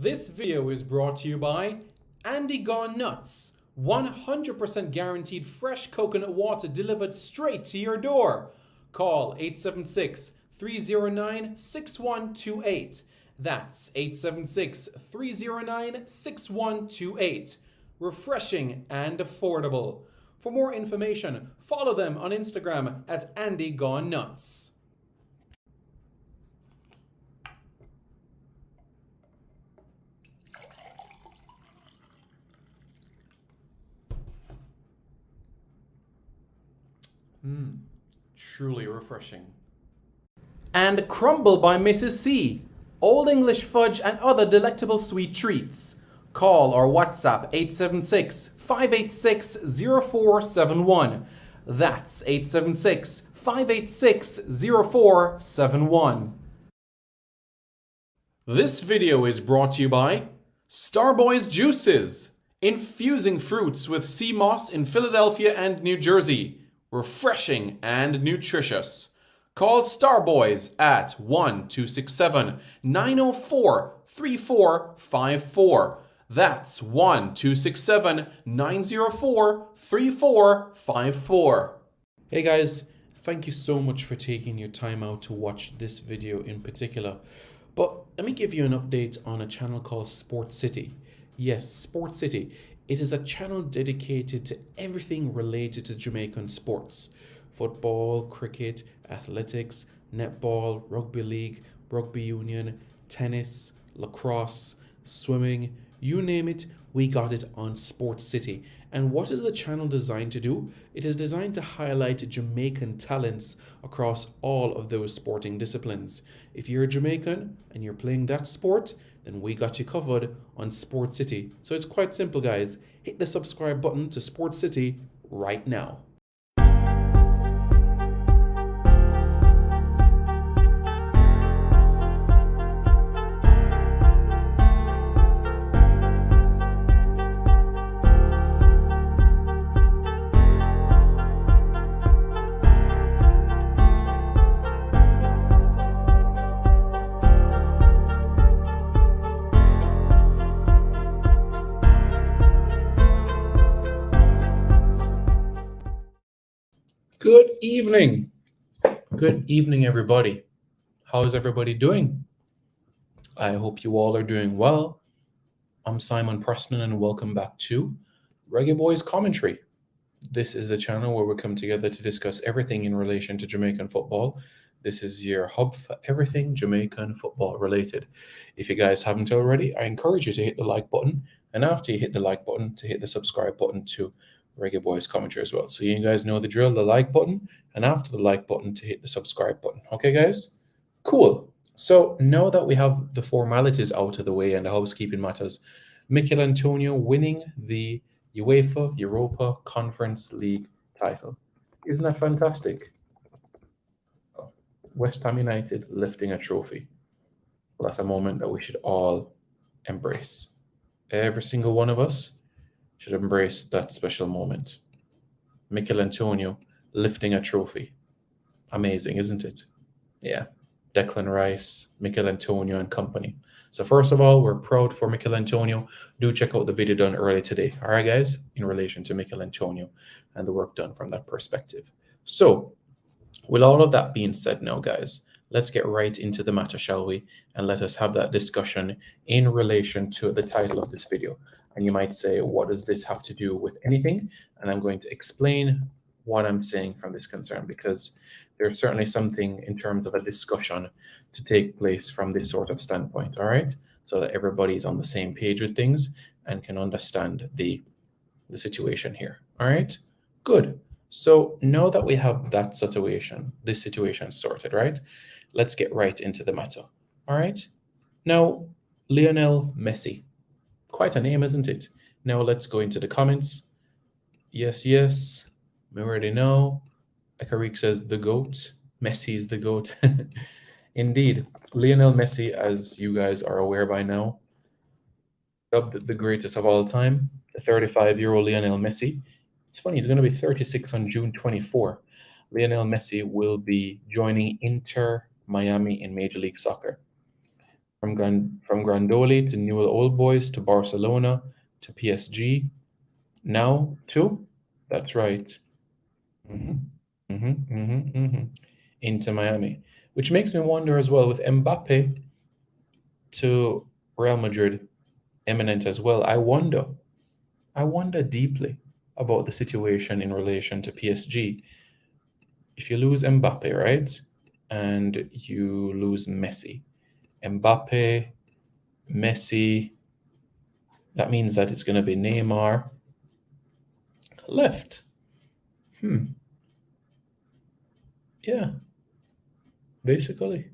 This video is brought to you by Andy Gone Nuts. 100% guaranteed fresh coconut water delivered straight to your door. Call 876-309-6128. That's 876-309-6128. Refreshing and affordable. For more information, follow them on Instagram at Andy Gone Nuts. Truly refreshing. And Crumble by Mrs. C. Old English fudge and other delectable sweet treats. Call or WhatsApp 876-586-0471. That's 876-586-0471. This video is brought to you by Starboy's Juices. Infusing fruits with sea moss in Philadelphia and New Jersey. Refreshing and nutritious. Call Starboys at 1-267-904-3454. That's 1-267-904-3454. Hey guys, thank you so much for taking your time out to watch this video in particular. But let me give you an update on a channel called Sport City. Yes, Sport City. It is a channel dedicated to everything related to Jamaican sports. Football, cricket, athletics, netball, rugby league, rugby union, tennis, lacrosse, swimming, you name it, we got it on Sport City. And what is the channel designed to do? It is designed to highlight Jamaican talents across all of those sporting disciplines. If you're a Jamaican and you're playing that sport, then we got you covered on Sport City. So it's quite simple, guys. Hit the subscribe button to Sport City right now. Good evening. Good evening, everybody. How is everybody doing? I hope you all are doing well. I'm Simon Preston and welcome back to Reggae Boys Commentary. This is the channel where we come together to discuss everything in relation to Jamaican football. This is your hub for everything Jamaican football related. If you guys haven't already, I encourage you to hit the like button, and after you hit the like button, to hit the subscribe button to Reggae Boys Commentary as well. So you guys know the drill, the like button, and after the like button to hit the subscribe button. Okay, guys? Cool. So now that we have the formalities out of the way and the housekeeping matters, Mikel Antonio winning the UEFA Europa Conference League title. Isn't that fantastic? West Ham United lifting a trophy. Well, that's a moment that we should all embrace. Every single one of us should embrace that special moment. Mikel Antonio lifting a trophy. Amazing, isn't it? Yeah. Declan Rice, Mikel Antonio and company. So first of all, we're proud for Mikel Antonio. Do check out the video done earlier today. All right, guys, in relation to Mikel Antonio and the work done from that perspective. So with all of that being said now, guys, let's get right into the matter, shall we? And let us have that discussion in relation to the title of this video. And you might say, what does this have to do with anything? And I'm going to explain what I'm saying from this concern, because there's certainly something in terms of a discussion to take place from this sort of standpoint, all right? So that everybody's on the same page with things and can understand the situation here, all right? Good. So now that we have that situation, this situation sorted, right? Let's get right into the matter, all right? Now, Lionel Messi. Quite a name, isn't it? Now let's go into the comments. Yes, yes. We already know. Akarik says the GOAT. Messi is the GOAT. Indeed. Lionel Messi, as you guys are aware by now, dubbed the greatest of all time, the 35-year-old Lionel Messi. It's funny, he's going to be 36 on June 24. Lionel Messi will be joining Inter Miami in Major League Soccer. From Grandoli to Newell Old Boys to Barcelona to PSG. Now to, that's right. hmm hmm hmm hmm Into Miami. Which makes me wonder as well with Mbappe to Real Madrid eminent as well. I wonder deeply about the situation in relation to PSG. If you lose Mbappe, right? And you lose Messi. Mbappe, Messi, that means that it's going to be Neymar left. Yeah, basically.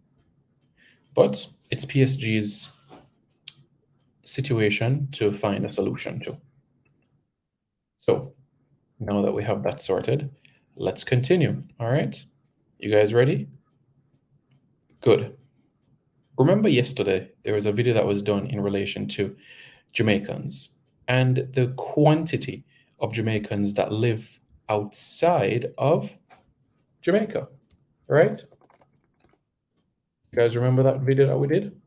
But it's PSG's situation to find a solution to. So now that we have that sorted, let's continue. All right. You guys ready? Good. Remember yesterday, there was a video that was done in relation to Jamaicans and the quantity of Jamaicans that live outside of Jamaica, right? You guys remember that video that we did?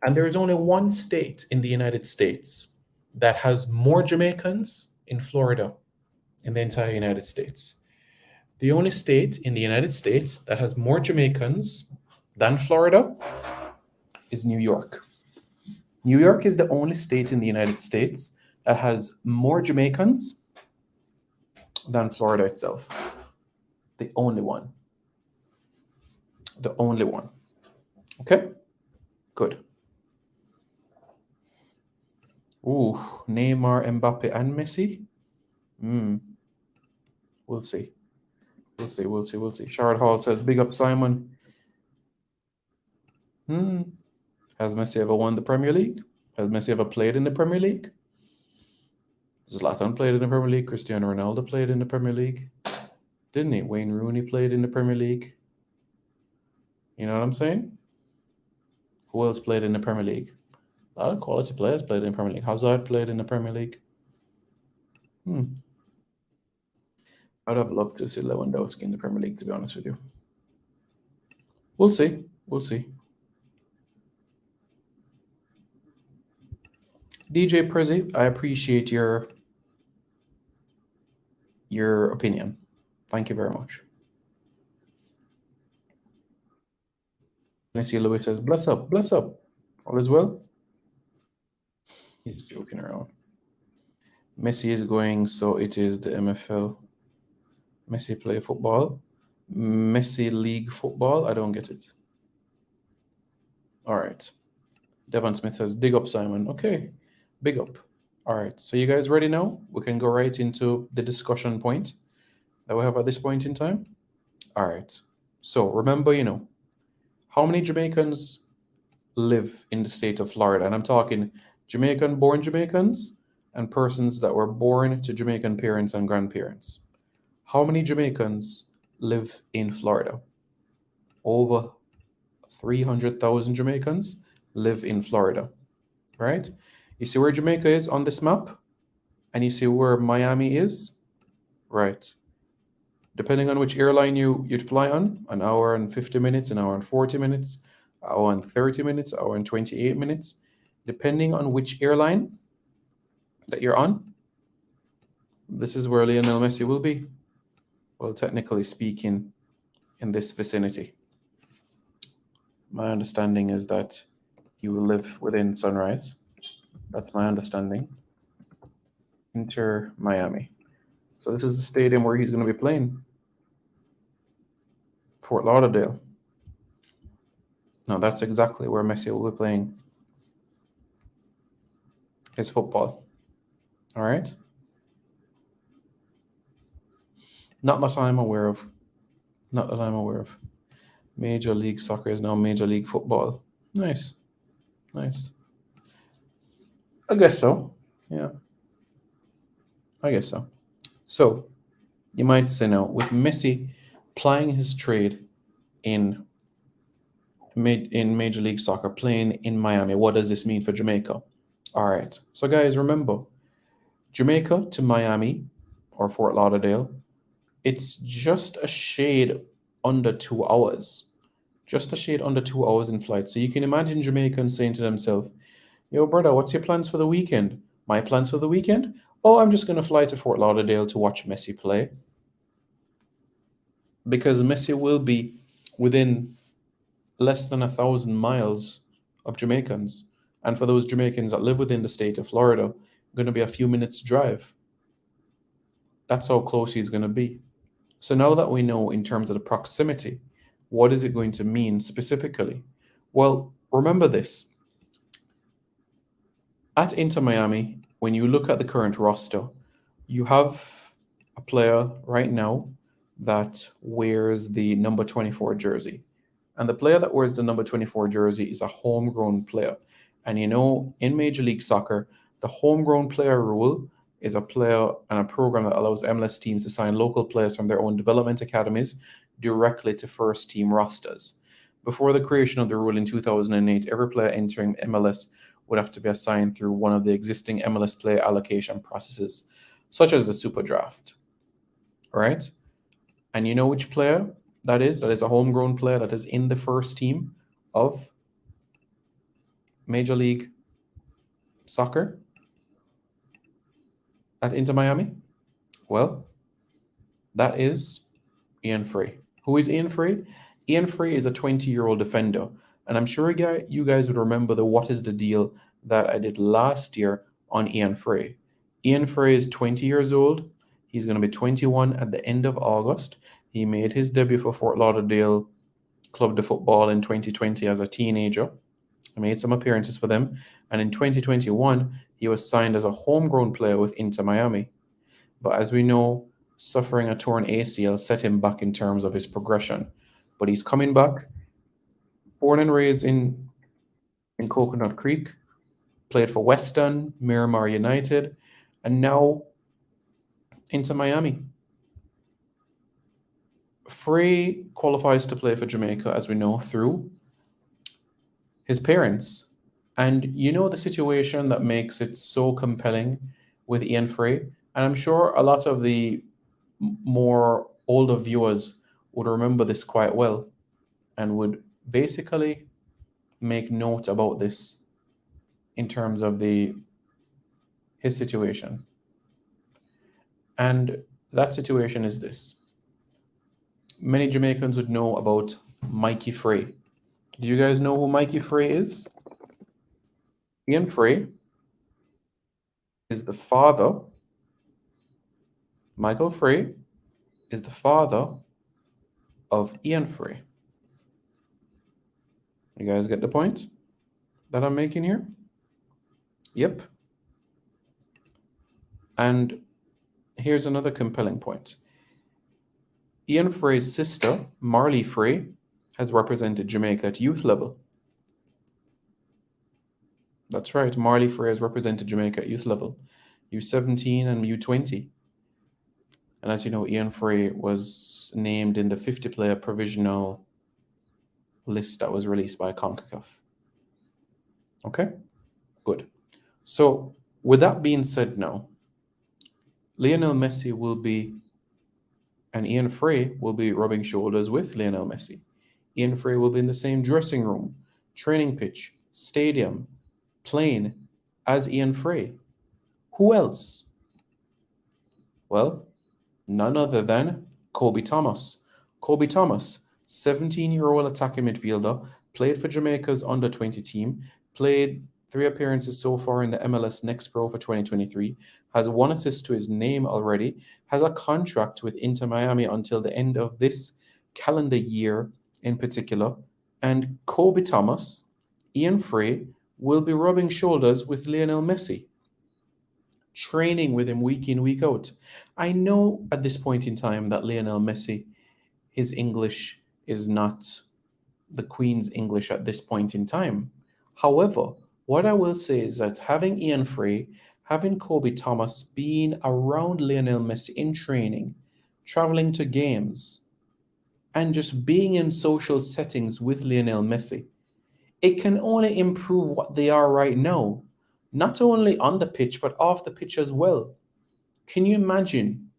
And there is only one state in the United States that has more Jamaicans in Florida in the entire United States. The only state in the United States that has more Jamaicans than Florida is New York. New York is the only state in the United States that has more Jamaicans than Florida itself. The only one. The only one. Okay? Good. Ooh, Neymar, Mbappe, and Messi? We'll see. We'll see. Shard Hall says, big up Simon. Has Messi ever won the Premier League? Has Messi ever played in the Premier League? Zlatan played in the Premier League. Cristiano Ronaldo played in the Premier League. Didn't he? Wayne Rooney played in the Premier League. You know what I'm saying? Who else played in the Premier League? A lot of quality players played in the Premier League. Hazard played in the Premier League. I'd have loved to see Lewandowski in the Premier League, to be honest with you. We'll see. We'll see. DJ Prezi, I appreciate your opinion. Thank you very much. Nancy Lewis says, bless up. All is well? He's joking around. Messi is going, so it is the MFL. Messi play football. Messi League football. I don't get it. All right. Devon Smith says, dig up, Simon. Okay. Big up. All right. So you guys ready now? We can go right into the discussion point that we have at this point in time. All right. So remember, how many Jamaicans live in the state of Florida? And I'm talking Jamaican-born Jamaicans and persons that were born to Jamaican parents and grandparents. How many Jamaicans live in Florida? Over 300,000 Jamaicans live in Florida, right? You see where Jamaica is on this map? And you see where Miami is? Right. Depending on which airline you'd fly on, an hour and 50 minutes, an hour and 40 minutes, an hour and 30 minutes, an hour and 28 minutes. Depending on which airline that you're on, this is where Lionel Messi will be. Well, technically speaking, in this vicinity. My understanding is that he will live within Sunrise. That's my understanding. Inter Miami. So this is the stadium where he's going to be playing. Fort Lauderdale. No, that's exactly where Messi will be playing his football. All right? Not that I'm aware of. Major League Soccer is now Major League Football. Nice. I guess so. Yeah. I guess so. So, you might say now, with Messi plying his trade in Major League Soccer, playing in Miami, what does this mean for Jamaica? All right. So, guys, remember, Jamaica to Miami or Fort Lauderdale, it's just a shade under 2 hours. just a shade under 2 hours in flight. So you can imagine Jamaicans saying to themselves, yo, brother, what's your plans for the weekend? My plans for the weekend? Oh, I'm just going to fly to Fort Lauderdale to watch Messi play. Because Messi will be within less than 1,000 miles of Jamaicans. And for those Jamaicans that live within the state of Florida, going to be a few minutes drive. That's how close he's going to be. So now that we know in terms of the proximity, what is it going to mean specifically? Well, remember this. At Inter Miami, when you look at the current roster, you have a player right now that wears the number 24 jersey. And the player that wears the number 24 jersey is a homegrown player. And in Major League Soccer, the homegrown player rule is a player and a program that allows MLS teams to sign local players from their own development academies directly to first team rosters. Before the creation of the rule in 2008, every player entering MLS would have to be assigned through one of the existing MLS player allocation processes, such as the Super Draft. Right? And you know which player that is? That is a homegrown player that is in the first team of Major League Soccer at Inter Miami? Well, that is Ian Frey. Who is Ian Frey? Ian Frey is a 20-year-old defender. And I'm sure you guys would remember the What is the Deal that I did last year on Ian Frey. Ian Frey is 20 years old. He's going to be 21 at the end of August. He made his debut for Fort Lauderdale Club de Football in 2020 as a teenager. He made some appearances for them. And in 2021, he was signed as a homegrown player with Inter Miami. But as we know, suffering a torn ACL set him back in terms of his progression. But he's coming back. Born and raised in Coconut Creek, played for Western, Miramar United, and now Inter Miami. Frey qualifies to play for Jamaica, as we know, through his parents. And you know the situation that makes it so compelling with Ian Frey? And I'm sure a lot of the more older viewers would remember this quite well and would basically make note about this in terms of his situation. And that situation is this. Many Jamaicans would know about Mikey Frey. Do you guys know who Mikey Frey is? Ian Frey is the father. Michael Frey is the father of Ian Frey. You guys get the point that I'm making here? Yep. And here's another compelling point. Ian Frey's sister, Marley Frey, has represented Jamaica at youth level. That's right, Marley Frey has represented Jamaica at youth level, U17 and U20. And as you know, Ian Frey was named in the 50-player provisional list that was released by CONCACAF. Okay, good. So with that being said now, Lionel Messi will be, and Ian Frey will be rubbing shoulders with Lionel Messi. Ian Frey will be in the same dressing room, training pitch, stadium, plane as Ian Frey. Who else? Well, none other than Kobe Thomas. Kobe Thomas, 17-year-old attacking midfielder, played for Jamaica's under-20 team, played 3 appearances so far in the MLS Next Pro for 2023, has 1 assist to his name already, has a contract with Inter Miami until the end of this calendar year in particular, and Kobe Thomas, Ian Frey, will be rubbing shoulders with Lionel Messi, training with him week in, week out. I know at this point in time that Lionel Messi, his English is not the Queen's English at this point in time. However, what I will say is that having Ian Frey, having Kobe Thomas being around Lionel Messi in training, traveling to games, and just being in social settings with Lionel Messi, it can only improve what they are right now, not only on the pitch, but off the pitch as well. Can you imagine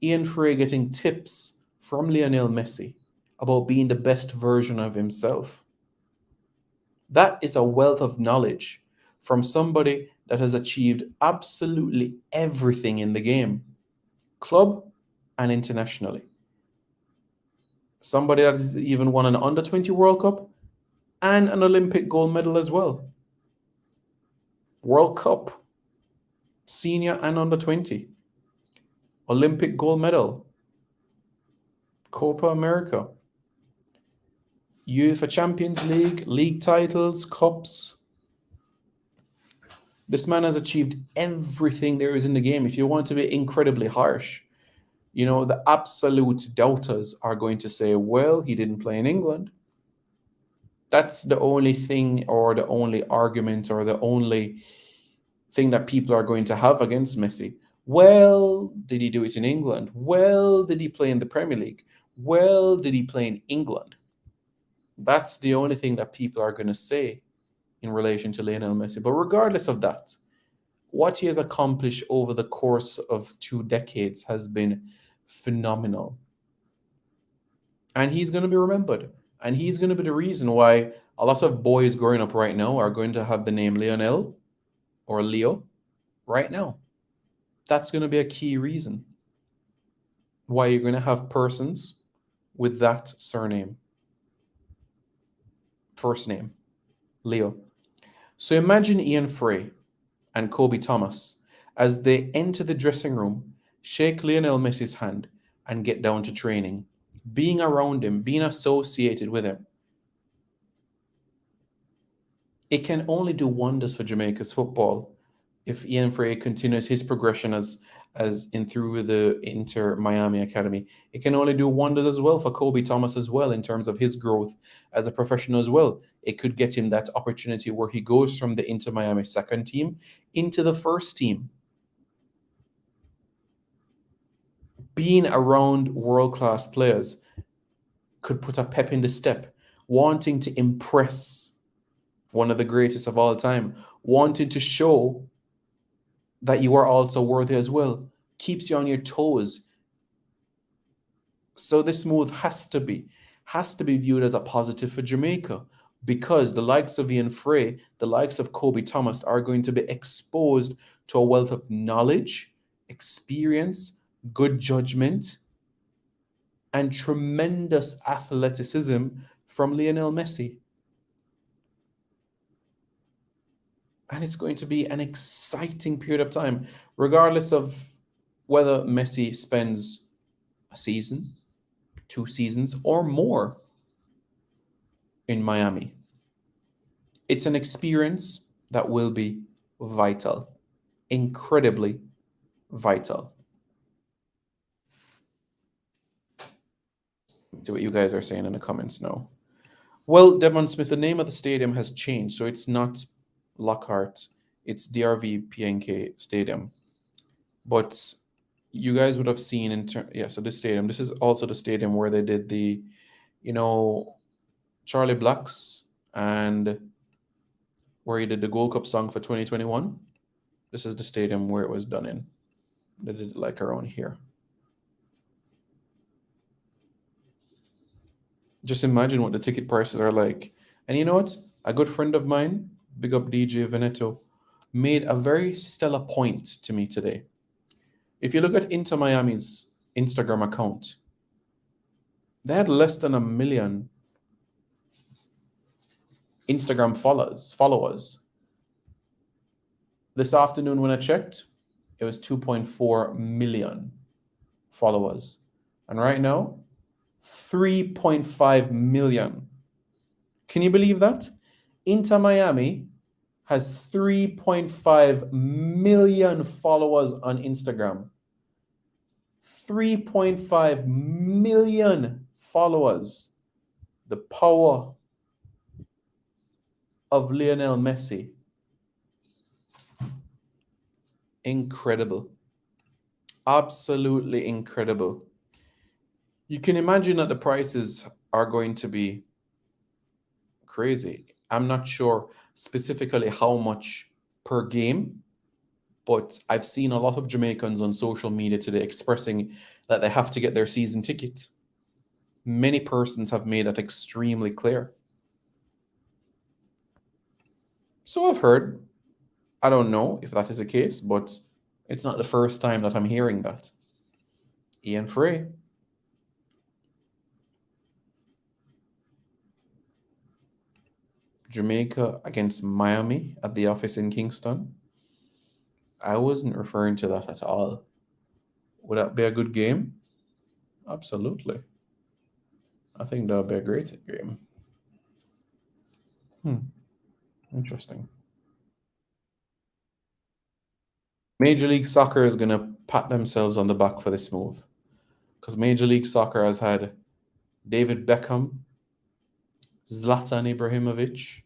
Ian Frey getting tips from Lionel Messi about being the best version of himself. That is a wealth of knowledge from somebody that has achieved absolutely everything in the game, club and internationally. Somebody that has even won an under 20 World Cup and an Olympic gold medal as well. World Cup, senior and under 20. Olympic gold medal. Copa America. UEFA Champions League, league titles, cups. This man has achieved everything there is in the game. If you want to be incredibly harsh, the absolute doubters are going to say, well, he didn't play in England. That's the only thing, or the only argument, or the only thing that people are going to have against Messi. Well, did he do it in England? Well, did he play in the Premier League? Well, did he play in England? That's the only thing that people are going to say in relation to Lionel Messi. But regardless of that, what he has accomplished over the course of 2 decades has been phenomenal. And he's going to be remembered. And he's going to be the reason why a lot of boys growing up right now are going to have the name Lionel or Leo right now. That's going to be a key reason why you're going to have persons with that surname. First name, Leo. So imagine Ian Frey and Kobe Thomas as they enter the dressing room, shake Lionel Messi's hand, and get down to training. Being around him, being associated with him, it can only do wonders for Jamaica's football if Ian Frey continues his progression as in through the Inter Miami Academy. It can only do wonders as well for Kobe Thomas as well in terms of his growth as a professional as well. It could get him that opportunity where he goes from the Inter Miami second team into the first team. Being around world-class players could put a pep in the step, wanting to impress one of the greatest of all time, wanting to show that you are also worthy as well, keeps you on your toes. So this move has to be viewed as a positive for Jamaica, because the likes of Ian Frey, the likes of Kobe Thomas are going to be exposed to a wealth of knowledge, experience, good judgment, and tremendous athleticism from Lionel Messi. And it's going to be an exciting period of time, regardless of whether Messi spends a season, 2 seasons, or more in Miami. It's an experience that will be vital, incredibly vital. To what you guys are saying in the comments now. Well, Devon Smith, the name of the stadium has changed, so it's not Lockhart, it's DRV PNK Stadium. But you guys would have seen so this stadium, this is also the stadium where they did the, Charlie Blacks, and where he did the Gold Cup song for 2021. This is the stadium where it was done in. They did it like around here. Just imagine what the ticket prices are like. And you know what? A good friend of mine, big up DJ Veneto, made a very stellar point to me today. If you look at Inter Miami's Instagram account, they had less than 1 million Instagram followers. This afternoon when I checked, it was 2.4 million followers. And right now, 3.5 million. Can you believe that? Inter Miami has 3.5 million followers on Instagram. 3.5 million followers. The power of Lionel Messi. Incredible. Absolutely incredible. You can imagine that the prices are going to be crazy. I'm not sure specifically how much per game, but I've seen a lot of Jamaicans on social media today expressing that they have to get their season ticket. Many persons have made that extremely clear. So I've heard. I don't know if that is the case, but it's not the first time that I'm hearing that. Ian Frey. Jamaica against Miami at the office in Kingston. I wasn't referring to that at all. Would that be a good game? Absolutely. I think that would be a great game. Hmm, interesting. Major League Soccer is going to pat themselves on the back for this move because Major League Soccer has had David Beckham, Zlatan Ibrahimovic,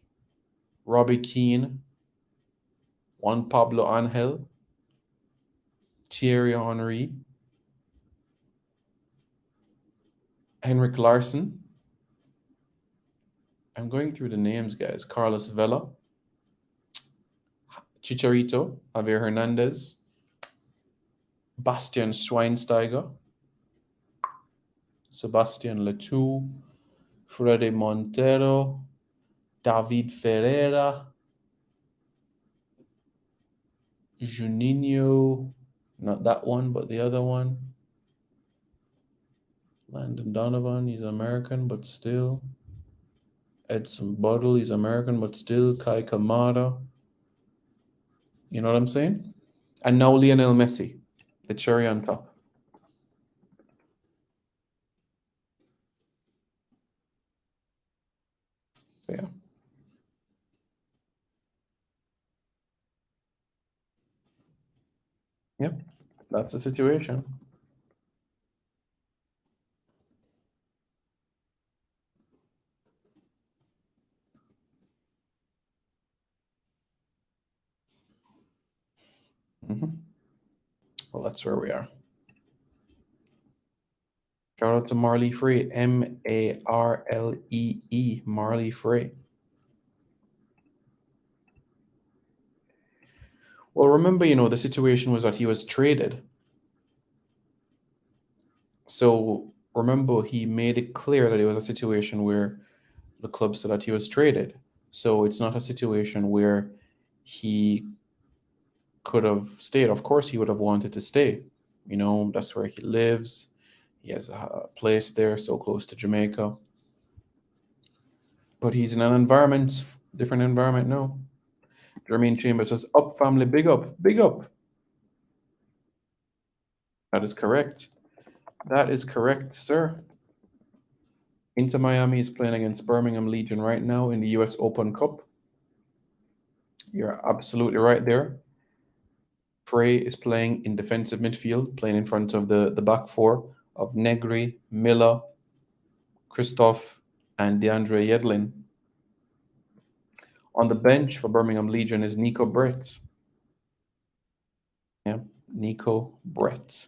Robbie Keane, Juan Pablo Angel, Thierry Henry, Henrik Larsson. I'm going through the names, guys. Carlos Vela, Chicharito, Javier Hernandez, Bastian Schweinsteiger, Sebastian Letou, Freddy Montero, David Ferreira, Juninho, not that one, but the other one. Landon Donovan, he's American, but still. Edson Buttle, he's American, but still. Kai Kamada. You know what I'm saying? And now Lionel Messi, the cherry on top. So yeah. Yep, that's the situation. Hmm. Well, that's where we are. Shout out to Marley Free, Marlee, Marley Free. Well, remember, the situation was that he was traded. So remember, he made it clear that it was a situation where the club said that he was traded. So it's not a situation where he could have stayed. Of course, he would have wanted to stay. That's where he lives. He has a place there, so close to Jamaica. But he's in an environment, different environment now. Jermaine Chambers says, "Up, family, big up, big up." That is correct. That is correct, sir. Inter Miami is playing against Birmingham Legion right now in the US Open Cup. You're absolutely right there. Frey is playing in defensive midfield, playing in front of the back four of Negri, Miller, Christoph, and DeAndre Yedlin. On the bench for Birmingham Legion is Nico Brett. Yeah, Nico Brett.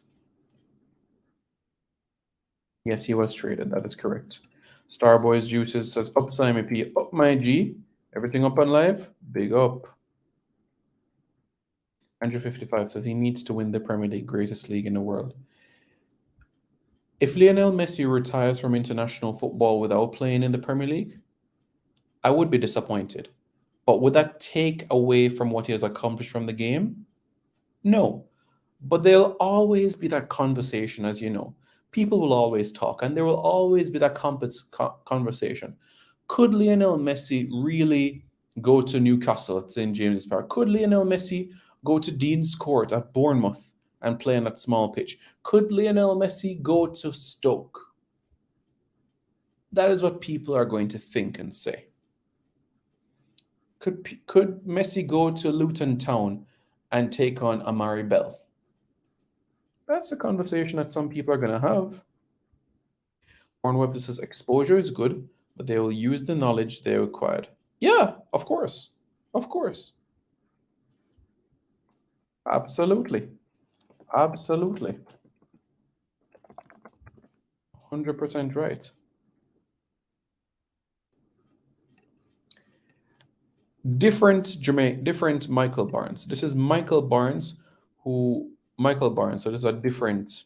Yes, he was traded. That is correct. Starboys Juices says, "Up Simon P, up my G. Everything up on live? Big up." 155 says he needs to win the Premier League, greatest league in the world. If Lionel Messi retires from international football without playing in the Premier League, I would be disappointed. But would that take away from what he has accomplished from the game? No. But there'll always be that conversation, as you know. People will always talk, and there will always be that conversation. Could Lionel Messi really go to Newcastle at St. James's Park? Could Lionel Messi go to Dean's Court at Bournemouth and play on that small pitch? Could Lionel Messi go to Stoke? That is what people are going to think and say. Could Messi go to Luton Town and take on Amari Bell? That's a conversation that some people are going to have. Warren Webb says exposure is good, but they will use the knowledge they acquired. Yeah, of course. Of course. Absolutely. Absolutely. 100% right. Different Michael Barnes. This is Michael Barnes Michael Barnes. So this is a different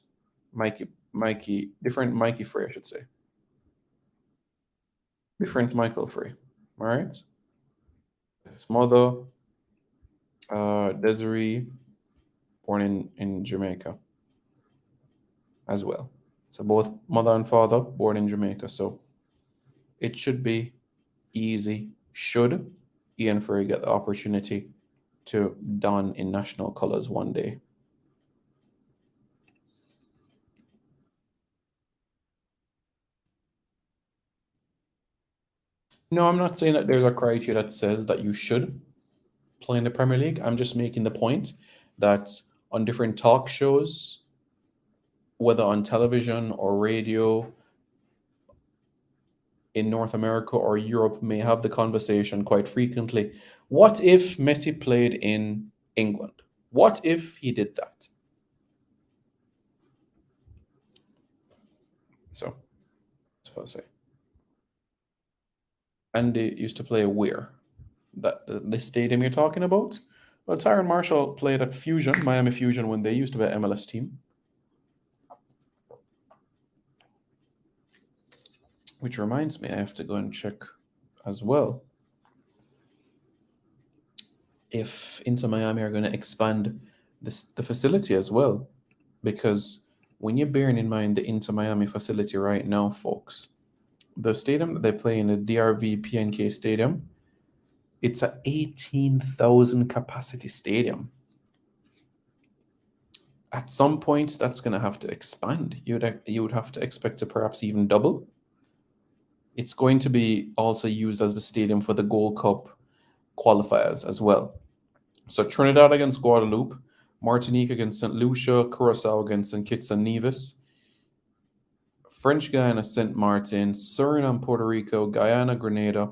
different Mikey Frey, I should say. Different Michael Free. All right. His mother, Desiree, born in Jamaica as well. So both mother and father born in Jamaica. So it should be easy. Should Ian Frey get the opportunity to don in national colors one day? No, I'm not saying that there's a criteria that says that you should play in the Premier League. I'm just making the point that on different talk shows, whether on television or radio in North America or Europe, may have the conversation quite frequently. What if Messi played in England? What if he did that? So, that's what I say. And they used to play where? This stadium you're talking about? Well, Tyron Marshall played at Fusion, Miami Fusion, when they used to be an MLS team. Which reminds me, I have to go and check as well if Inter Miami are going to expand the facility as well. Because when you're bearing in mind the Inter Miami facility right now, folks, the stadium that they play in, the DRV PNK Stadium, it's a 18,000 capacity stadium. At some point, that's going to have to expand. You would have to expect to perhaps even double. It's going to be also used as the stadium for the Gold Cup qualifiers as well. So Trinidad against Guadeloupe, Martinique against St. Lucia, Curacao against St. Kitts and Nevis, French Guiana, St. Martin, Suriname, Puerto Rico, Guyana, Grenada.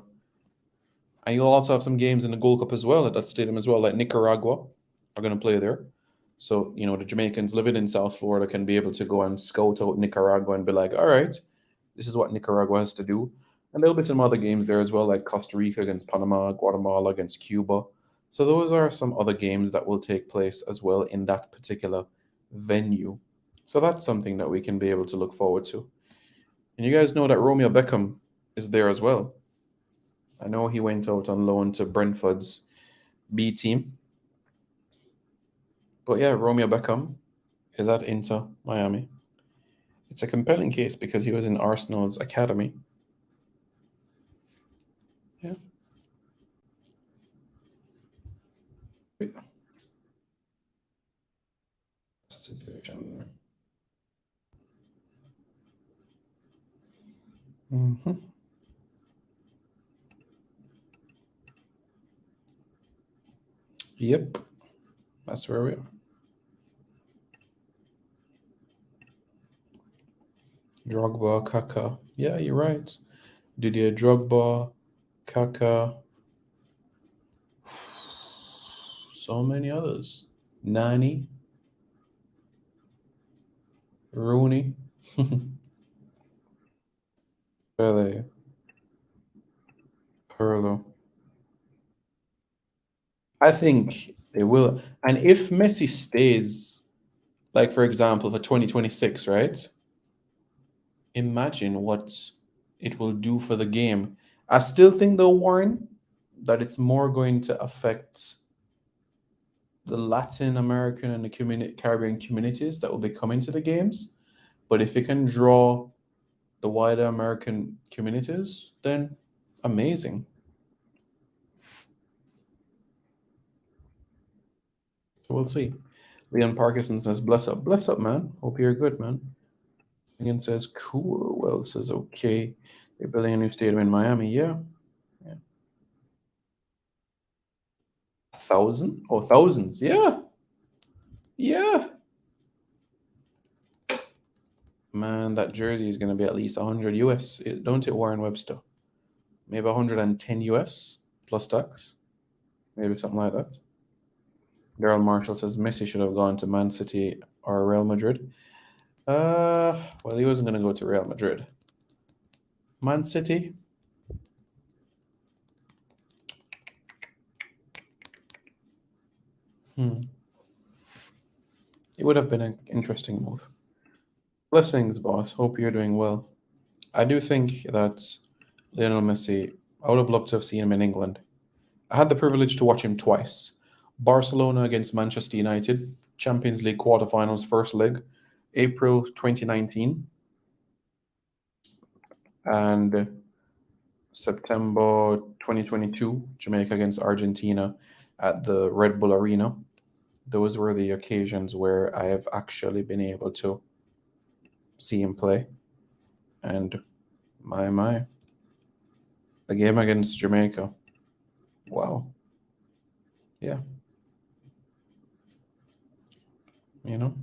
And you'll also have some games in the Gold Cup as well at that stadium as well, like Nicaragua are going to play there. So, the Jamaicans living in South Florida can be able to go and scout out Nicaragua and be like, all right, this is what Nicaragua has to do. And there'll be some other games there as well, like Costa Rica against Panama, Guatemala against Cuba. So those are some other games that will take place as well in that particular venue. So that's something that we can be able to look forward to. And you guys know that Romeo Beckham is there as well. I know he went out on loan to Brentford's B team. But yeah, Romeo Beckham is at Inter Miami. It's a compelling case because he was in Arsenal's academy. Yeah. Mm-hmm. Yep. That's where we are. Drogba, Kaka. Yeah, you're right. Didier Drogba, Kaka. So many others. Nani, Rooney, Pele, Pirlo. I think they will. And if Messi stays, like for example, for 2026, right? Imagine what it will do for the game. I still think, though, Warren, that it's more going to affect the Latin American and the Caribbean communities that will be coming to the games. But if it can draw the wider American communities, then amazing. So we'll see. Leon Parkinson says, bless up, man. Hope you're good, man. Again says, cool. Well, says, okay. They're building a new stadium in Miami. Yeah. 1,000? Oh, thousands. Yeah. Yeah. Man, that jersey is going to be at least 100 US. Don't it, Warren Webster? Maybe 110 US plus tax. Maybe something like that. Daryl Marshall says Messi should have gone to Man City or Real Madrid. Well, he wasn't going to go to Real Madrid. Man City. It would have been an interesting move. Blessings, boss. Hope you're doing well. I do think that Lionel Messi. I would have loved to have seen him in England. I had the privilege to watch him twice. Barcelona against Manchester United, Champions League quarterfinals, first leg, April 2019, and September 2022, Jamaica against Argentina at the Red Bull Arena. Those were the occasions where I have actually been able to see him play. And my, the game against Jamaica. Wow. Yeah, you know?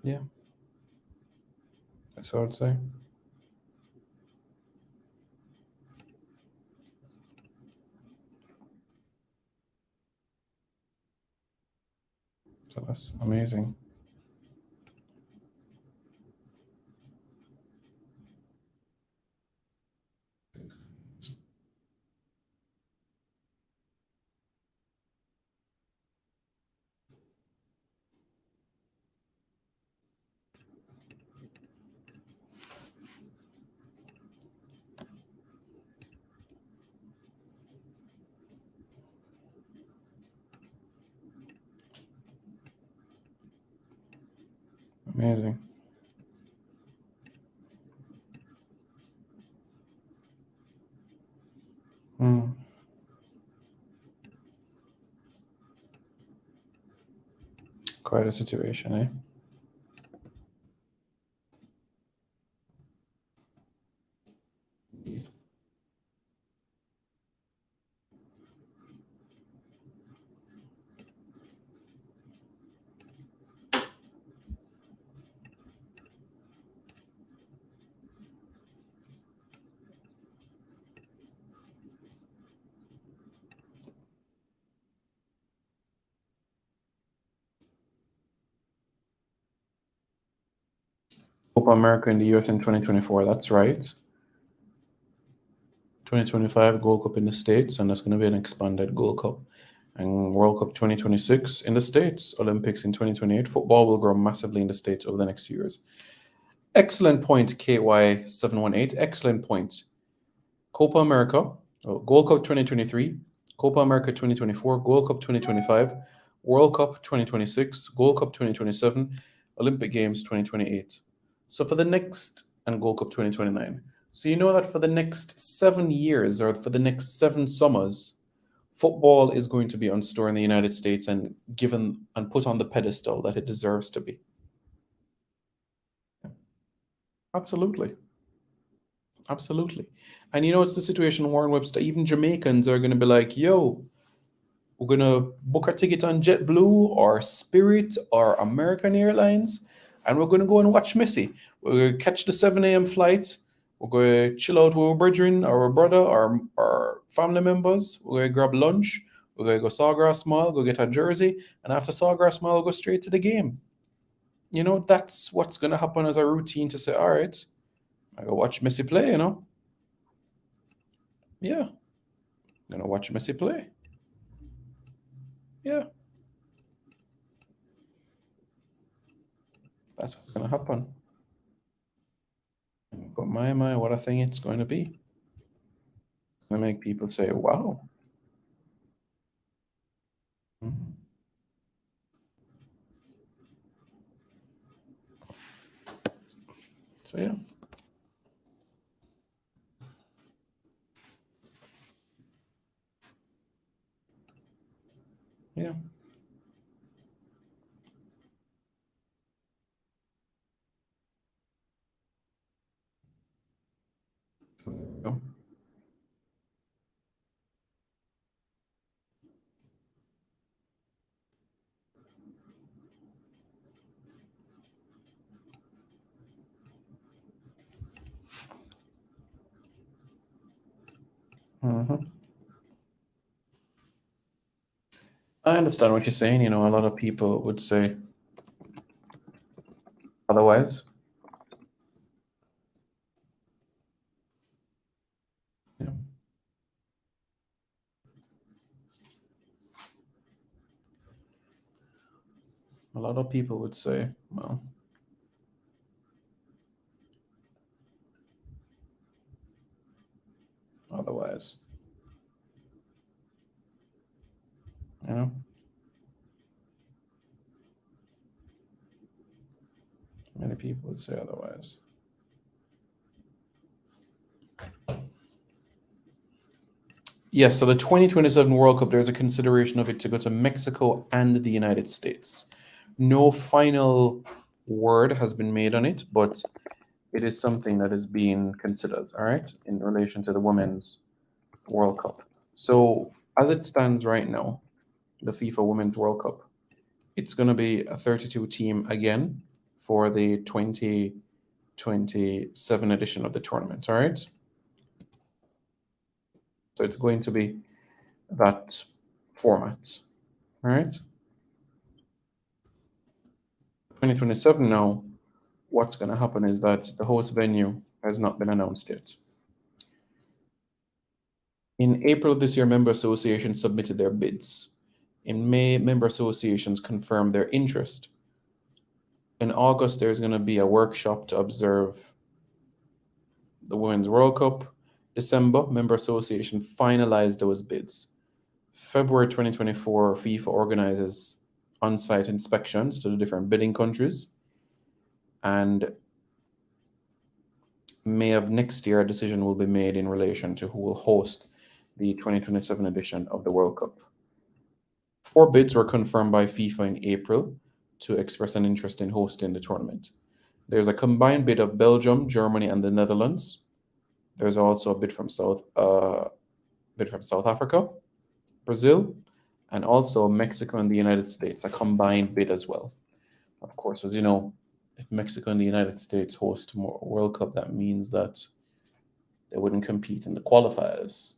Yeah, that's what I'd say. So that's amazing. Amazing. Hmm. Quite a situation, eh? Copa America in the US in 2024. That's right. 2025 Gold Cup in the States, and that's going to be an expanded Gold Cup. And World Cup 2026 in the States, Olympics in 2028. Football will grow massively in the States over the next few years. Excellent point, KY718. Excellent point. Copa America, Gold Cup 2023, Copa America 2024, Gold Cup 2025, World Cup 2026, Gold Cup 2027, Olympic Games 2028. So for the next, and Gold Cup 2029. So you know that for the next 7 years or for the next 7 summers, football is going to be on store in the United States and given and put on the pedestal that it deserves to be. Absolutely. Absolutely. And you know, it's the situation, Warren Webster, even Jamaicans are going to be like, yo, we're going to book a ticket on JetBlue or Spirit or American Airlines, and we're going to go and watch Messi. We're going to catch the 7 a.m. flight. We're going to chill out with our brethren or our brother or our family members. We're going to grab lunch. We're going to go Sawgrass Mall, go get a jersey. And after Sawgrass Mall, we'll go straight to the game. You know, that's what's going to happen as a routine to say, all right, I go watch Messi play, you know? Yeah, I'm going to watch Messi play. Yeah, that's what's going to happen. But my, what I think it's going to be. It's going to make people say, wow. Mhm. So, yeah, yeah. So, mhm. I understand what you're saying. You know, a lot of people would say otherwise. Yeah. A lot of people would say, well. otherwise. You know? Many people would say otherwise. Yes, so the 2027 World Cup, there's a consideration of it to go to Mexico and the United States. No final word has been made on it, but it is something that is being considered, all right, in relation to the Women's World Cup. So, as it stands right now, the FIFA Women's World Cup, it's going to be a 32 team again for the 2027 edition of the tournament, all right? So, it's going to be that format, all right? 2027 now, what's going to happen is that the host venue has not been announced yet. In April of this year, member associations submitted their bids. In May, member associations confirmed their interest. In August, there's going to be a workshop to observe the Women's World Cup. December, member association finalized those bids. February 2024, FIFA organizes on-site inspections to the different bidding countries. And May of next year, a decision will be made in relation to who will host the 2027 edition of the World Cup. 4 bids were confirmed by FIFA in April to express an interest in hosting the tournament. There's a combined bid of Belgium, Germany, and the Netherlands. There's also a bid from South Africa, Brazil, and also Mexico and the United States, a combined bid as well. Of course, as you know, if Mexico and the United States host a World Cup, that means that they wouldn't compete in the qualifiers.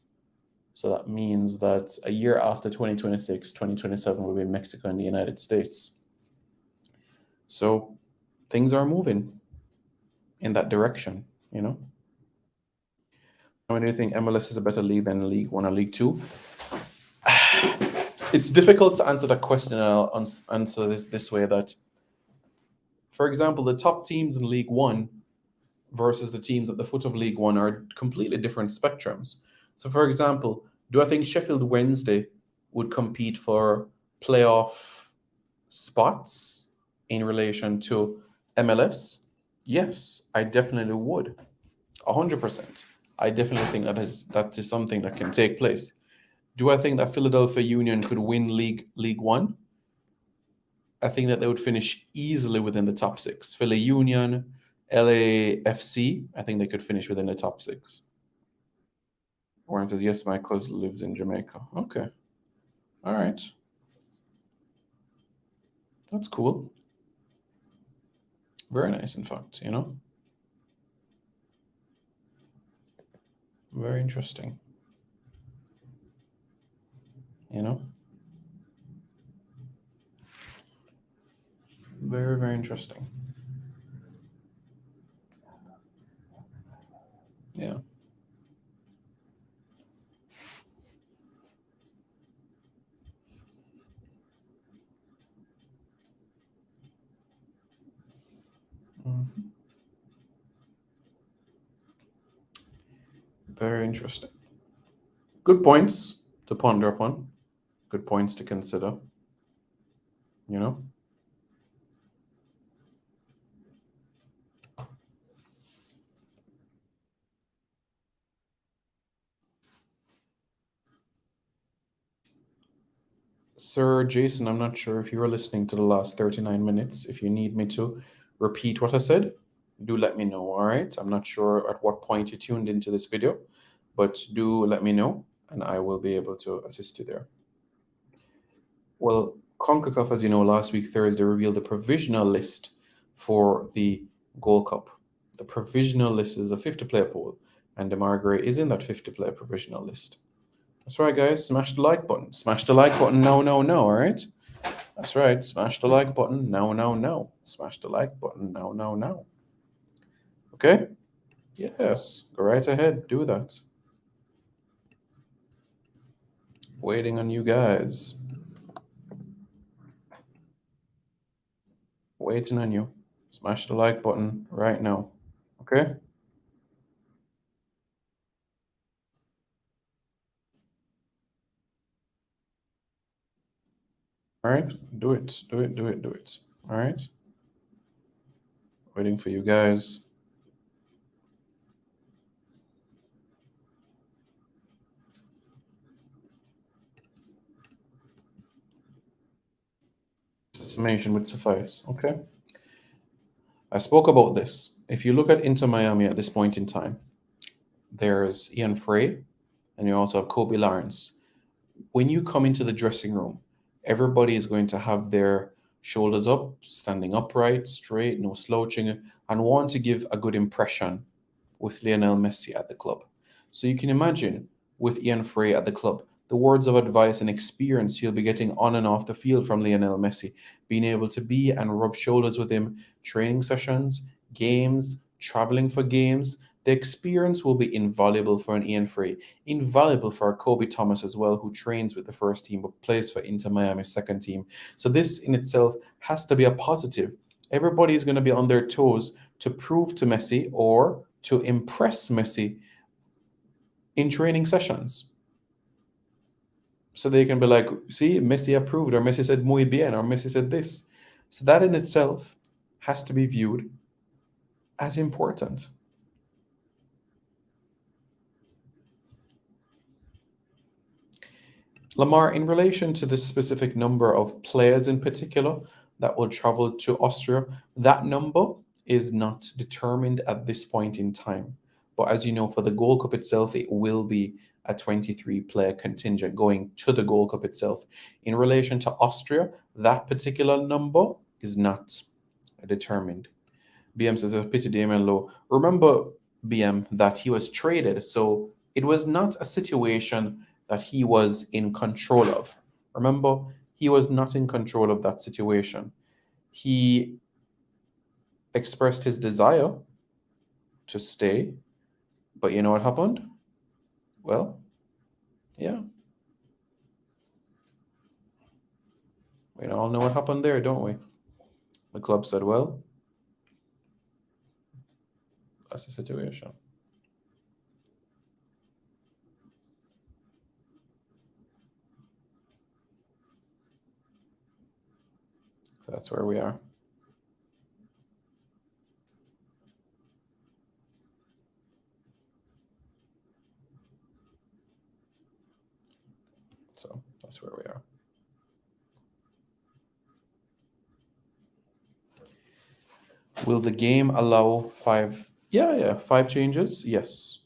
So that means that a year after 2026, 2027 will be Mexico and the United States. So things are moving in that direction, you know? How many do you think MLS is a better league than League One or League Two? It's difficult to answer that question. I'll answer this way that, for example, the top teams in League One versus the teams at the foot of League One are completely different spectrums. So, for example, do I think Sheffield Wednesday would compete for playoff spots in relation to MLS? Yes, I definitely would. 100%. I definitely think that is something that can take place. Do I think that Philadelphia Union could win League One? I think that they would finish easily within the top 6. Philly Union, LAFC, I think they could finish within the top 6. Warren says, yes, my cousin lives in Jamaica. Okay. All right. That's cool. Very nice, in fact, you know? Very interesting. You know? Very, very interesting. Yeah. Mhm. Very interesting. Good points to ponder upon. Good points to consider. You know? Sir Jason, I'm not sure if you were listening to the last 39 minutes. If you need me to repeat what I said, do let me know, all right? I'm not sure at what point you tuned into this video, but do let me know, and I will be able to assist you there. Well, CONCACAF, as you know, last week, Thursday, revealed the provisional list for the Gold Cup. The provisional list is a 50-player pool, and DeMar Gray is in that 50-player provisional list. That's right, guys. Smash the like button. Smash the like button now, all right? That's right. Smash the like button now. Smash the like button now. Okay? Yes. Go right ahead. Do that. Waiting on you guys. Waiting on you. Smash the like button right now. Okay? All right, do it, do it, do it, do it. All right, waiting for you guys. Information would suffice. Okay. I spoke about this. If you look at Inter Miami at this point in time, there's Ian Frey and you also have Kobe Lawrence. When you come into the dressing room, everybody is going to have their shoulders up, standing upright, straight, no slouching, and want to give a good impression with Lionel Messi at the club. So you can imagine with Ian Frey at the club, the words of advice and experience he'll be getting on and off the field from Lionel Messi, being able to be and rub shoulders with him, training sessions, games, traveling for games. The experience will be invaluable for an Ian Frey, invaluable for Kobe Thomas as well, who trains with the first team but plays for Inter Miami's second team. So this in itself has to be a positive. Everybody is going to be on their toes to prove to Messi or to impress Messi in training sessions. So they can be like, see, Messi approved, or Messi said muy bien, or Messi said this. So that in itself has to be viewed as important. Lamar, in relation to this specific number of players in particular that will travel to Austria, that number is not determined at this point in time. But as you know, for the Gold Cup itself, it will be a 23-player contingent going to the Gold Cup itself. In relation to Austria, that particular number is not determined. BM says, a pity Damien Lowe. Remember, BM, that he was traded. So it was not a situation that he was in control of. Remember, he was not in control of that situation. He expressed his desire to stay, but you know what happened? Well, yeah. We all know what happened there, don't we? The club said, well, that's the situation. So that's where we are. So that's where we are. Will the game allow five? Yeah, 5 changes. Yes,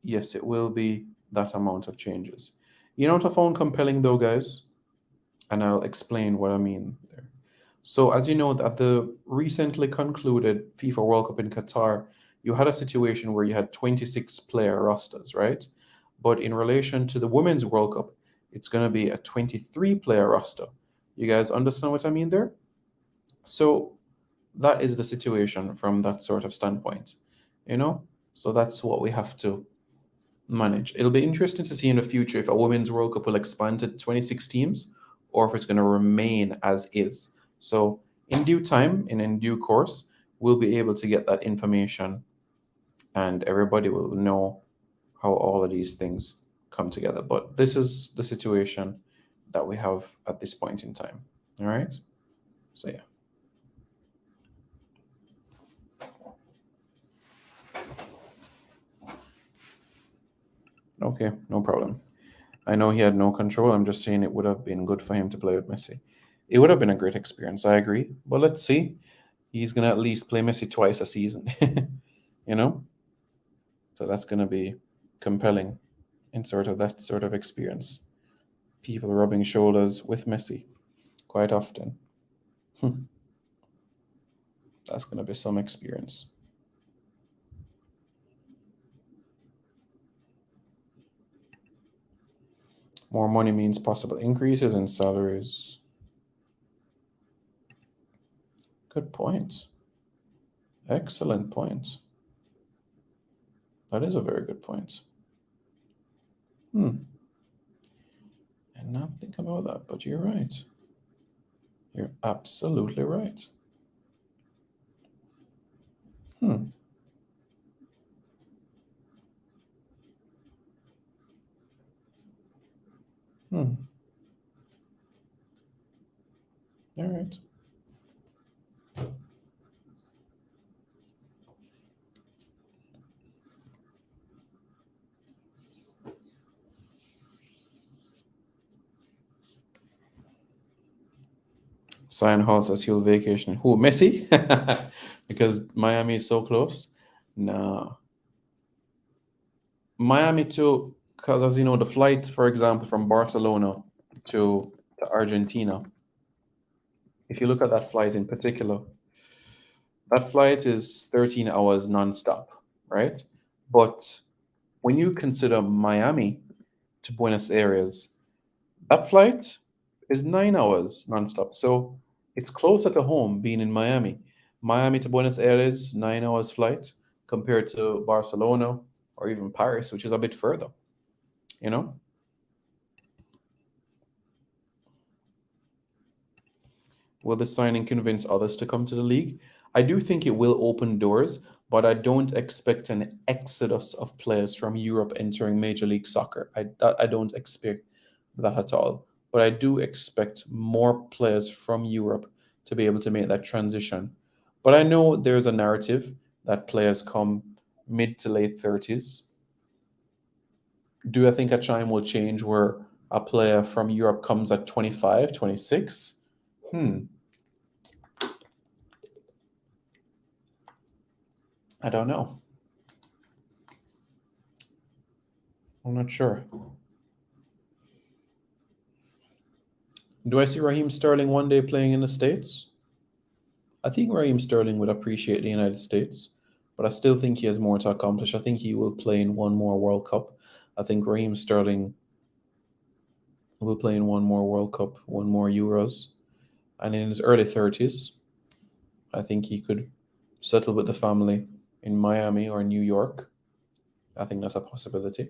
yes, it will be that amount of changes. You know what I found compelling though, guys, and I'll explain what I mean there. So, as you know, at the recently concluded FIFA World Cup in Qatar, you had a situation where you had 26 player rosters, right? But in relation to the Women's World Cup, it's going to be a 23-player roster. You guys understand what I mean there? So, that is the situation from that sort of standpoint, you know? So, that's what we have to manage. It'll be interesting to see in the future if a Women's World Cup will expand to 26 teams or if it's going to remain as is. So, in due time and in due course, we'll be able to get that information and everybody will know how all of these things come together. But this is the situation that we have at this point in time. All right. So, yeah. Okay, no problem. I know he had no control. I'm just saying it would have been good for him to play with Messi. It would have been a great experience. I agree. But let's see. He's going to at least play Messi twice a season, you know? So that's going to be compelling in sort of that sort of experience. People rubbing shoulders with Messi quite often. That's going to be some experience. More money means possible increases in salaries. Good point. Excellent point. That is a very good point. And not think about that, but you're right. You're absolutely right. Hmm. Hmm. Sign House as he'll vacation. Who? Messi? Because Miami is so close. No. Miami too, because as you know, the flight, for example, from Barcelona to Argentina, if you look at that flight in particular, that flight is 13 hours nonstop, right? But when you consider Miami to Buenos Aires, that flight is 9 hours nonstop. So it's closer to home being in Miami. Miami to Buenos Aires, 9 hours flight compared to Barcelona or even Paris, which is a bit further, you know? Will the signing convince others to come to the league? I do think it will open doors, but I don't expect an exodus of players from Europe entering Major League Soccer. I don't expect that at all. But I do expect more players from Europe to be able to make that transition. But I know there's a narrative that players come mid to late 30s. Do I think a time will change where a player from Europe comes at 25, 26? I don't know. I'm not sure. Do I see Raheem Sterling one day playing in the States? I think Raheem Sterling would appreciate the United States, but I still think he has more to accomplish. I think he will play in one more World Cup. I think Raheem Sterling will play in one more World Cup, one more Euros. And in his early 30s, I think he could settle with the family in Miami or New York. I think that's a possibility.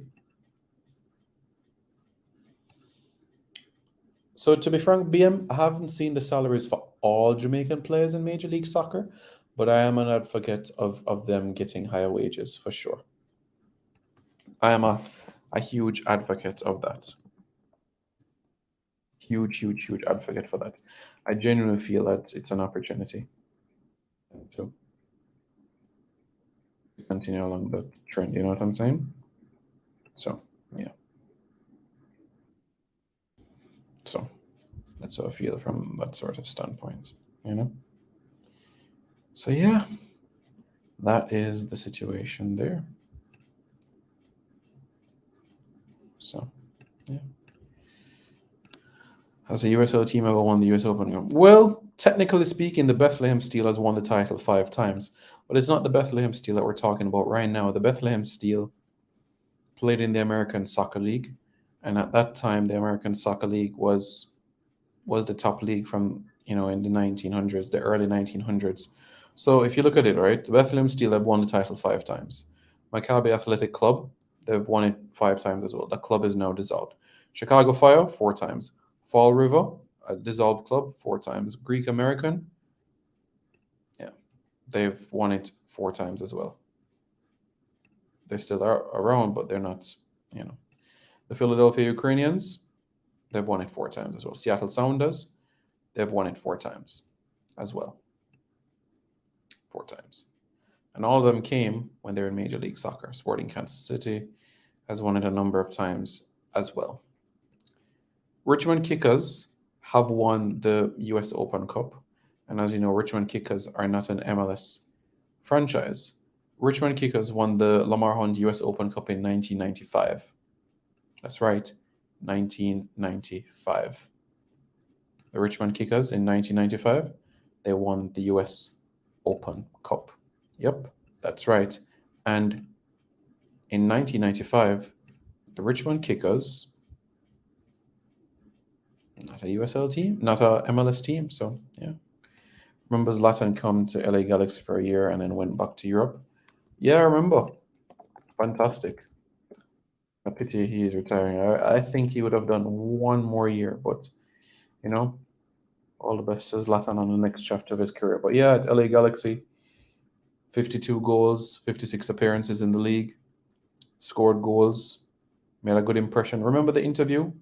So to be frank, BM, I haven't seen the salaries for all Jamaican players in Major League Soccer, but I am an advocate of them getting higher wages for sure. I am a huge advocate of that. Huge, huge, huge advocate for that. I genuinely feel that it's an opportunity to continue along the trend. You know what I'm saying? So, yeah. So that's how I feel from that sort of standpoint, you know? So, yeah, that is the situation there. So, yeah. Has the USL team ever won the US Open? Well, technically speaking, the Bethlehem Steel has won the title 5 times, but it's not the Bethlehem Steel that we're talking about right now. The Bethlehem Steel played in the American Soccer League, and at that time, the American Soccer League was the top league from in the 1900s, the early 1900s. So if you look at it, right, the Bethlehem Steel have won the title 5 times. Maccabi Athletic Club, they've won it 5 times as well. The club is now dissolved. Chicago Fire 4 times. Fall River, a dissolved club, 4 times. Greek American, yeah, they've won it 4 times as well. They still are around, but they're not, The Philadelphia Ukrainians, they've won it 4 times as well. Seattle Sounders, they've won it 4 times as well. 4 times. And all of them came when they're in Major League Soccer. Sporting Kansas City has won it a number of times as well. Richmond Kickers have won the US Open Cup. And as you know, Richmond Kickers are not an MLS franchise. Richmond Kickers won the Lamar Hunt US Open Cup in 1995. That's right, 1995. The Richmond Kickers in 1995, they won the US Open Cup. Yep, that's right. And in 1995, the Richmond Kickers, not a USL team, not a MLS team. So, yeah. Remember Zlatan come to LA Galaxy for a year and then went back to Europe? Yeah, I remember. Fantastic. A pity he is retiring. I think he would have done one more year, but, all the best to Zlatan on the next chapter of his career. But yeah, at LA Galaxy, 52 goals, 56 appearances in the league, scored goals, made a good impression. Remember the interview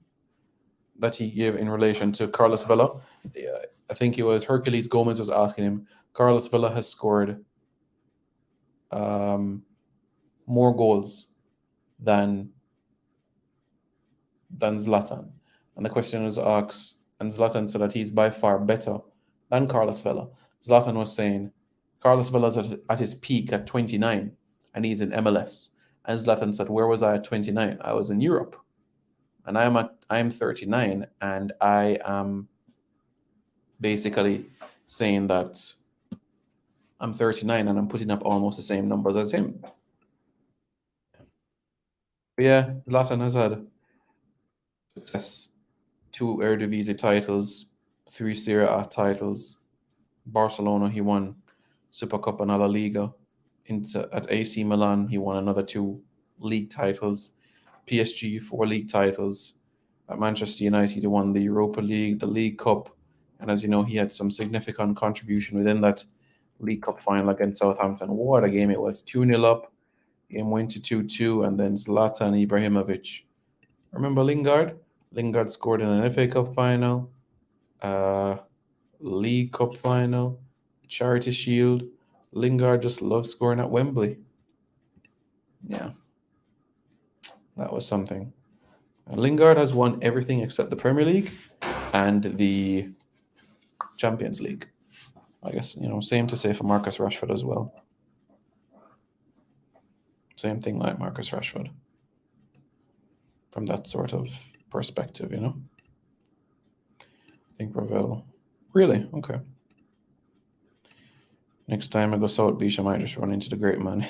that he gave in relation to Carlos Vela? Yeah, I think it was Hercules Gomez was asking him, Carlos Vela has scored more goals than Zlatan. And the question was asked, and Zlatan said that he's by far better than Carlos Vela. Zlatan was saying Carlos Vela's at his peak at 29 and he's in MLS. And Zlatan said, where was I at 29? I was in Europe. And I'm 39 and I am basically saying that I'm 39 and I'm putting up almost the same numbers as him. But yeah, Zlatan has had success. 2 Eredivisie titles, 3 Serie A titles. Barcelona, he won Super Cup and La Liga. At AC Milan, he won another 2 league titles. PSG, 4 league titles. At Manchester United, he won the Europa League, the League Cup, and as you know, he had some significant contribution within that League Cup final against Southampton. What a game it was! 2-0 up, game went to 2-2, and then Zlatan Ibrahimovic. Remember Lingard? Lingard scored in an FA Cup final, uh, League Cup final, Charity Shield. Lingard just loves scoring at Wembley. Yeah, that was something. And Lingard has won everything except the Premier League and the Champions League. I guess, same to say for Marcus Rashford as well. Same thing like Marcus Rashford. From that sort of perspective, I think Ravel. Really? Okay. Next time I go South Beach, I might just run into the great man.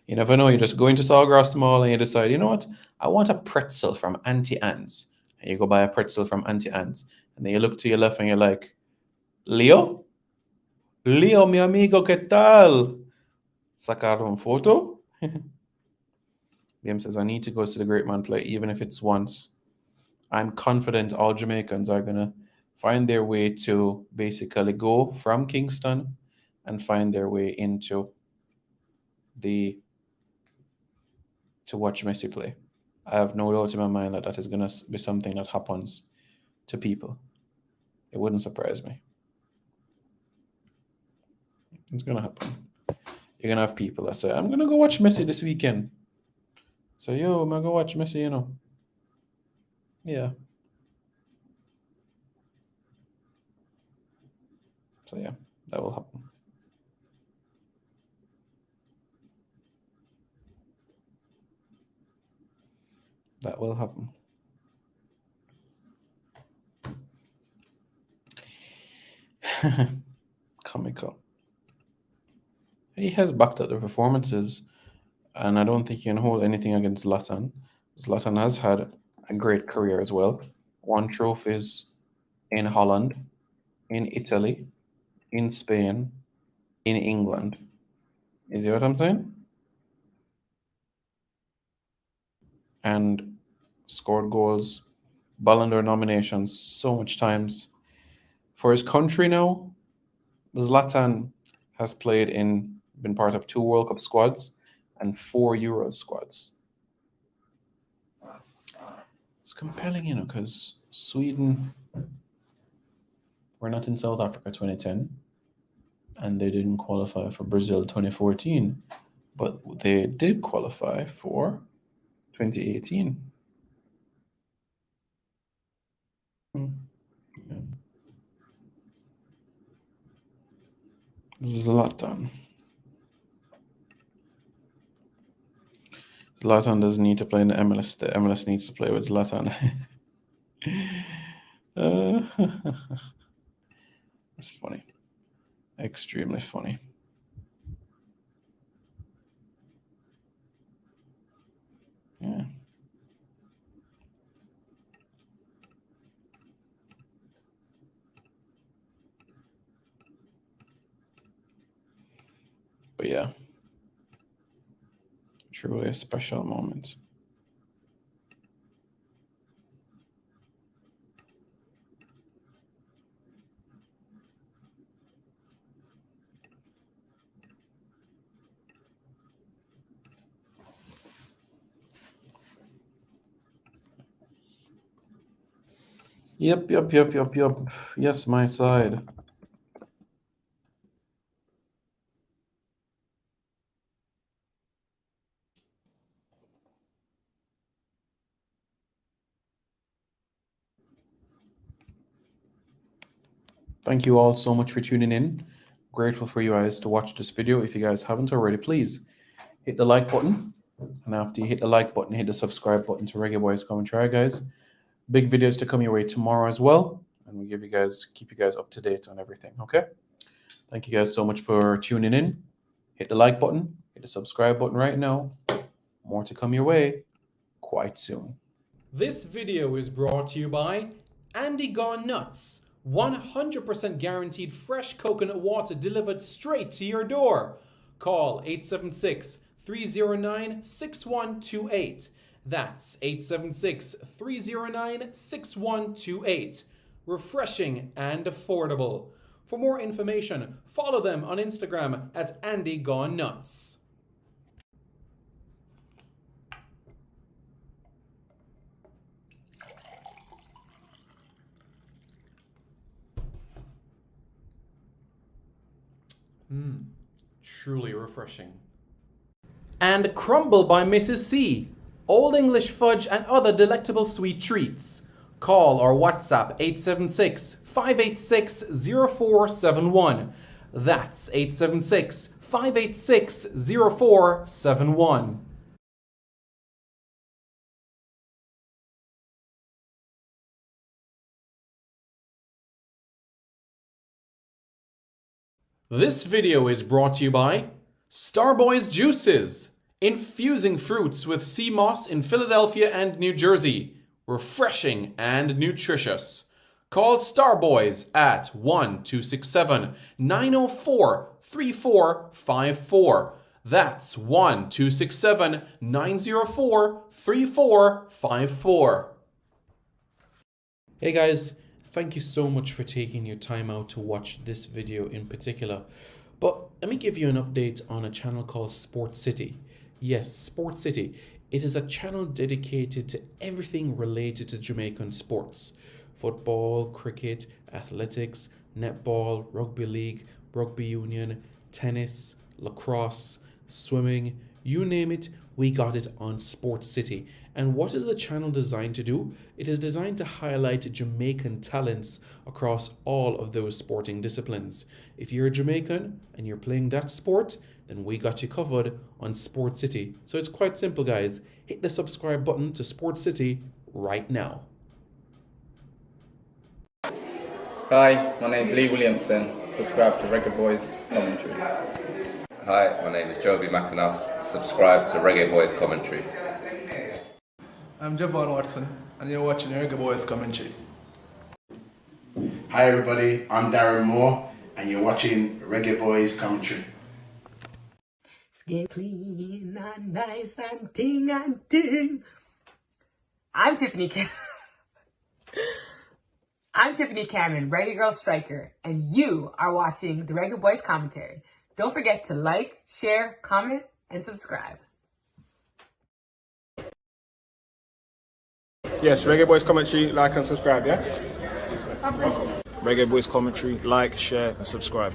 You never know. You just go into Sawgrass Mall and you decide, you know what? I want a pretzel from Auntie Anne's. And you go buy a pretzel from Auntie Anne's. And then you look to your left and you're like, Leo? Leo, mi amigo, ¿qué tal? Sacar un photo? Liam says, I need to go see the great man play, even if it's once. I'm confident all Jamaicans are going to find their way to basically go from Kingston and find their way into to watch Messi play. I have no doubt in my mind that is going to be something that happens to people. It wouldn't surprise me. It's going to happen. You're going to have people that say, I'm going to go watch Messi this weekend. So, yo, I'm going to go watch Messi, Yeah. So, yeah, that will happen. That will happen. Comical. He has backed up the performances, and I don't think you can hold anything against Zlatan. Zlatan has had a great career as well. Won trophies in Holland, in Italy, in Spain, in England. You see what I'm saying? And scored goals, Ballon d'Or nominations so much times. For his country now, Zlatan has been part of 2 World Cup squads and 4 Euros squads. It's compelling, because Sweden were not in South Africa 2010 and they didn't qualify for Brazil 2014, but they did qualify for 2018. Yeah. Zlatan. Zlatan doesn't need to play in the MLS. The MLS needs to play with Zlatan. That's funny. Extremely funny. Yeah. But yeah, truly a special moment. Yep. Yes, my side. Thank you all so much for tuning in. Grateful for you guys to watch this video. If you guys haven't already, please hit the like button. And after you hit the like button, hit the subscribe button to Reggae Boys Commentary, guys. Big videos to come your way tomorrow as well. And we'll keep you guys up to date on everything, okay? Thank you guys so much for tuning in. Hit the like button, hit the subscribe button right now. More to come your way quite soon. This video is brought to you by Andy Gone Nuts. 100% guaranteed fresh coconut water delivered straight to your door. Call 876-309-6128. That's 876-309-6128. Refreshing and affordable. For more information, follow them on Instagram at Andy Gone Nuts. Truly refreshing. And Crumble by Mrs. C. Old English fudge and other delectable sweet treats. Call or WhatsApp 876-586-0471. That's 876-586-0471. This video is brought to you by Starboys Juices. Infusing fruits with sea moss in Philadelphia and New Jersey. Refreshing and nutritious. Call Starboys at 1-267-904-3454. That's 1-267-904-3454. Hey guys, thank you so much for taking your time out to watch this video in particular. But let me give you an update on a channel called Sport City. Yes, Sport City. It is a channel dedicated to everything related to Jamaican sports. Football, cricket, athletics, netball, rugby league, rugby union, tennis, lacrosse, swimming, you name it, we got it on Sport City. And what is the channel designed to do? It is designed to highlight Jamaican talents across all of those sporting disciplines. If you're a Jamaican and you're playing that sport, then we got you covered on Sport City. So it's quite simple, guys. Hit the subscribe button to Sport City right now. Hi, my name's Lee Williamson. Subscribe to Reggae Boys Commentary. Hi, my name is Joby McAnuff. Subscribe to Reggae Boys Commentary. I'm Javon Watson, and you're watching Reggae Boys Commentary. Hi everybody, I'm Darren Moore, and you're watching Reggae Boys Commentary. Skin clean and nice and ting and ting. I'm Tiffany Cannon, Reggae Girl Striker, and you are watching the Reggae Boys Commentary. Don't forget to like, share, comment, and subscribe. Yes, Reggae Boys Commentary, like and subscribe, yeah? Reggae Boys Commentary, like, share, and subscribe.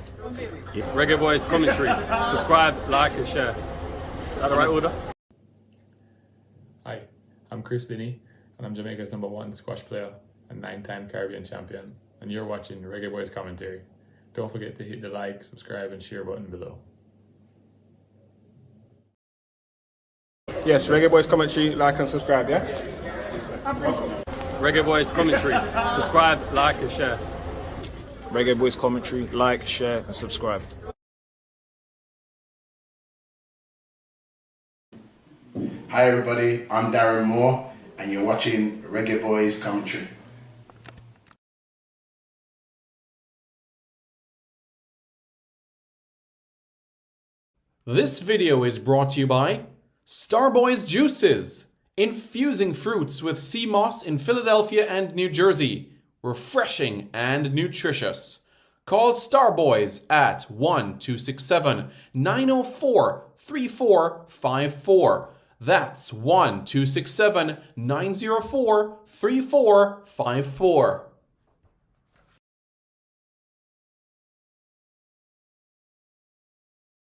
Reggae Boys Commentary, subscribe, like, and share. Is that the right order? Hi, I'm Chris Binney, and I'm Jamaica's #1 squash player and 9-time Caribbean champion, and you're watching Reggae Boys Commentary. Don't forget to hit the like, subscribe, and share button below. Yes, Reggae Boys Commentary, like and subscribe, yeah? Reggae Boys Commentary, subscribe, like, and share. Reggae Boys Commentary, like, share, and subscribe. Hi everybody, I'm Darren Moore, and you're watching Reggae Boys Commentary. This video is brought to you by Starboys Juices. Infusing fruits with sea moss in Philadelphia and New Jersey. Refreshing and nutritious. Call Starboys at 1-267-904-3454. That's 1-267-904-3454.